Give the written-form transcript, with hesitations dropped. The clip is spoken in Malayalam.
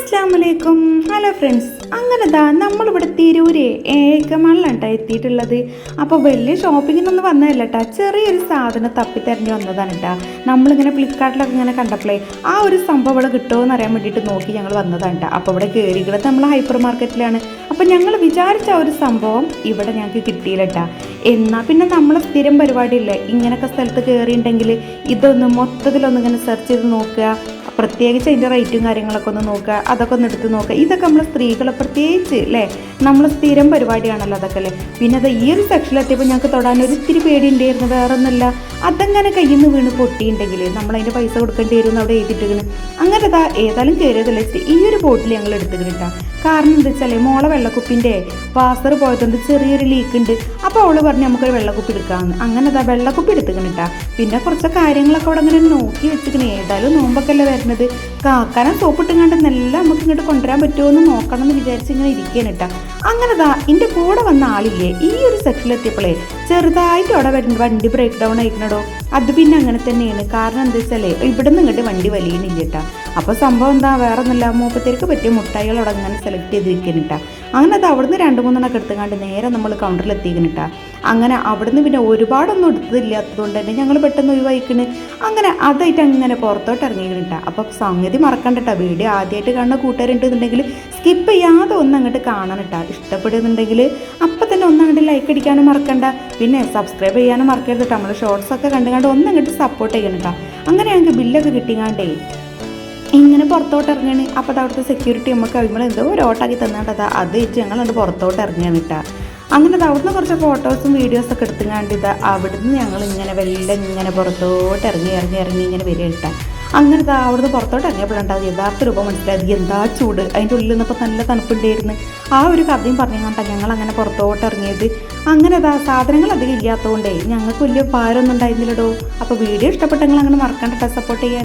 അസ്സലാമലൈക്കും. ഹലോ ഫ്രണ്ട്സ്, അങ്ങനെ നമ്മളിവിടെ തിരൂര് ഏകമണിലാണ് എത്തിയിട്ടുള്ളത്. അപ്പോൾ വലിയ ഷോപ്പിങ്ങിനൊന്നും വന്നതല്ല കേട്ടോ, ചെറിയൊരു സാധനം തപ്പിത്തെരഞ്ഞ് വന്നതാണ് കേട്ടോ. നമ്മളിങ്ങനെ ഫ്ലിപ്കാർട്ടിലൊക്കെ ഇങ്ങനെ കണ്ടപ്പോഴേ ആ ഒരു സംഭവം ഇവിടെ കിട്ടുമോ എന്ന് അറിയാൻ വേണ്ടിയിട്ട് നോക്കി ഞങ്ങൾ വന്നതാണ് കേട്ടോ. അപ്പോൾ ഇവിടെ കയറിയിട്ടുള്ളത് നമ്മൾ ഹൈപ്പർ മാർക്കറ്റിലാണ്. അപ്പോൾ ഞങ്ങൾ വിചാരിച്ച ഒരു സംഭവം ഇവിടെ ഞങ്ങൾക്ക് കിട്ടിയില്ല കേട്ടോ. എന്നാൽ പിന്നെ നമ്മളെ സ്ഥിരം പരിപാടിയില്ലേ, ഇങ്ങനെയൊക്കെ സ്ഥലത്ത് കയറിയിട്ടുണ്ടെങ്കിൽ ഇതൊന്ന് മൊത്തത്തിലൊന്ന് ഇങ്ങനെ സെർച്ച് ചെയ്ത് നോക്കുക, പ്രത്യേകിച്ച് അതിൻ്റെ റേറ്റും കാര്യങ്ങളൊക്കെ ഒന്ന് നോക്കുക, അതൊക്കെ ഒന്ന് എടുത്ത് നോക്കുക. ഇതൊക്കെ നമ്മൾ സ്ത്രീകളെ പ്രത്യേകിച്ച് അല്ലേ, നമ്മൾ സ്ഥിരം പരിപാടിയാണല്ലോ അതൊക്കെ അല്ലേ. പിന്നെ അത് ഈ ഒരു സെക്ഷനിലെത്തിയപ്പോൾ ഞങ്ങൾക്ക് തൊടാൻ ഒരിത്തിരി പേടി ഉണ്ടായിരുന്നു, വേറെ ഒന്നുമില്ല. അതങ്ങനെ കയ്യിൽ നിന്ന് വീണ് പൊട്ടിയിട്ടുണ്ടെങ്കിൽ നമ്മളതിൻ്റെ പൈസ കൊടുക്കേണ്ടി വരും എന്ന് അവിടെ എഴുതിയിട്ടിരിക്കുന്നു. അങ്ങനെ ഏതായാലും കയറിയതല്ലേ ഈ ഒരു ബോട്ടിൽ ഞങ്ങൾ എടുത്തുകിട്ടാം. കാരണം എന്താ വെച്ചാൽ മോളെ വെള്ളക്കുപ്പിൻ്റെ വാസർ പോയതുകൊണ്ട് ചെറിയൊരു ലീക്ക് ഉണ്ട്. അപ്പോൾ അവൾ പറഞ്ഞ് നമുക്കൊരു വെള്ളക്കുപ്പി എടുക്കാമെന്ന്. അങ്ങനെ വെള്ളക്കുപ്പി എടുത്തുകിട്ടാ. പിന്നെ കുറച്ച് കാര്യങ്ങളൊക്കെ അവിടെ അങ്ങനെ നോക്കി വെച്ചിരിക്കണേ. ഏതായാലും നോമ്പൊക്കെ അല്ലേ വരുന്നത്, കാക്കാനം സോപ്പിട്ടുകൊണ്ട് നല്ല നമുക്ക് ഇങ്ങോട്ട് കൊണ്ടുവരാൻ പറ്റുമോ എന്ന് നോക്കണം എന്ന് വിചാരിച്ച് ഇങ്ങനെ ഇരിക്കാനിട്ടാ. അങ്ങനെ എൻ്റെ കൂടെ വന്ന ആളില്ലേ ഈ ഒരു സെക്ഷനിലെത്തിയപ്പോഴേ ചെറുതായിട്ട് അവിടെ വണ്ടി ബ്രേക്ക് ഡൗൺ ആയിക്കണടോ. അത് പിന്നെ അങ്ങനെ തന്നെയാണ്. കാരണം എന്താ വെച്ചാലേ ഇവിടെ നിന്ന് ഇങ്ങോട്ട് വണ്ടി വലിയണില്ല കേട്ടാ. അപ്പോൾ സംഭവം എന്താ, വേറെ ഒന്നുമില്ല, മൂപ്പത്തേർക്ക് പറ്റിയ മുട്ടായികൾ അവിടെ അങ്ങനെ സെലക്ട് ചെയ്തിരിക്കാനിട്ടാ. അങ്ങനെ അത് അവിടുന്ന് 2-3 എടുത്തുകൊണ്ട് നേരെ നമ്മൾ കൗണ്ടറിൽ എത്തിക്കണിട്ടാ. അങ്ങനെ അവിടുന്ന് പിന്നെ ഒരുപാടൊന്നും എടുത്തതില്ലാത്തതുകൊണ്ട് തന്നെ ഞങ്ങൾ പെട്ടെന്ന് ഒഴിവായിക്കണ്. അങ്ങനെ അതായിട്ട് അങ്ങനെ പുറത്തോട്ട് ഇറങ്ങിക്കണിട്ടാ. അപ്പോൾ സംഗതി മറക്കണ്ടട്ടാ, വീഡിയോ ആദ്യമായിട്ട് കാണുന്ന കൂട്ടുകാരുണ്ടെന്നുണ്ടെങ്കിൽ സ്കിപ്പ് ചെയ്യാതെ അങ്ങോട്ട് കാണാനിട്ടാ. ഇഷ്ടപ്പെടുന്നുണ്ടെങ്കിൽ അപ്പം തന്നെ അങ്ങോട്ട് ലൈക്ക് അടിക്കാനും മറക്കണ്ട, പിന്നെ സബ്സ്ക്രൈബ് ചെയ്യാനും മറക്കരുത് കേട്ടോ. നമ്മൾ ഷോർട്സൊക്കെ കണ്ടുകൊണ്ട് അങ്ങോട്ട് സപ്പോർട്ട് ചെയ്യണട്ടാ. അങ്ങനെ ഞങ്ങൾക്ക് ബില്ലൊക്കെ കിട്ടിങ്ങാണ്ടേ ഇങ്ങനെ പുറത്തോട്ട് ഇറങ്ങിയാണ്. അപ്പോൾ അത് അവിടുത്തെ സെക്യൂരിറ്റി നമുക്ക് കഴിയുമ്പോൾ എന്തോ ഒരു ഓട്ടാക്കി തന്നിട്ടതാ, അത് വെച്ച് ഞങ്ങൾ പുറത്തോട്ട് ഇറങ്ങിയാണ് കേട്ടോ. അങ്ങനെ അവിടുന്ന് കുറച്ച് ഫോട്ടോസും വീഡിയോസൊക്കെ എടുത്തുകൊണ്ട് അവിടുന്ന് ഞങ്ങൾ ഇങ്ങനെ ഇങ്ങനെ പുറത്തോട്ട് ഇറങ്ങി ഇങ്ങനെ വരിക കേട്ടോ. അങ്ങനെ അവിടുന്ന് പുറത്തോട്ട് ഇറങ്ങിയപ്പോഴുണ്ടാകും യഥാർത്ഥ രൂപം മനസ്സിലായത്. എന്താ ചൂട്, അതിൻ്റെ ഉള്ളിൽ നിന്നപ്പോൾ നല്ല തണുപ്പുണ്ടായിരുന്നു. ആ ഒരു കഥയും പറഞ്ഞുകൊണ്ടാ ഞങ്ങൾ അങ്ങനെ പുറത്തോട്ട് ഇറങ്ങിയത്. അങ്ങനെ സാധനങ്ങൾ അധികം ഇല്ലാത്തതുകൊണ്ടേ ഞങ്ങൾക്ക് വലിയ ഭാരമൊന്നും ഉണ്ടായിരുന്നില്ലടോ. അപ്പോൾ വീഡിയോ ഇഷ്ടപ്പെട്ടെങ്കിൽ അങ്ങനെ മറക്കണ്ട സപ്പോർട്ട് ചെയ്യാൻ.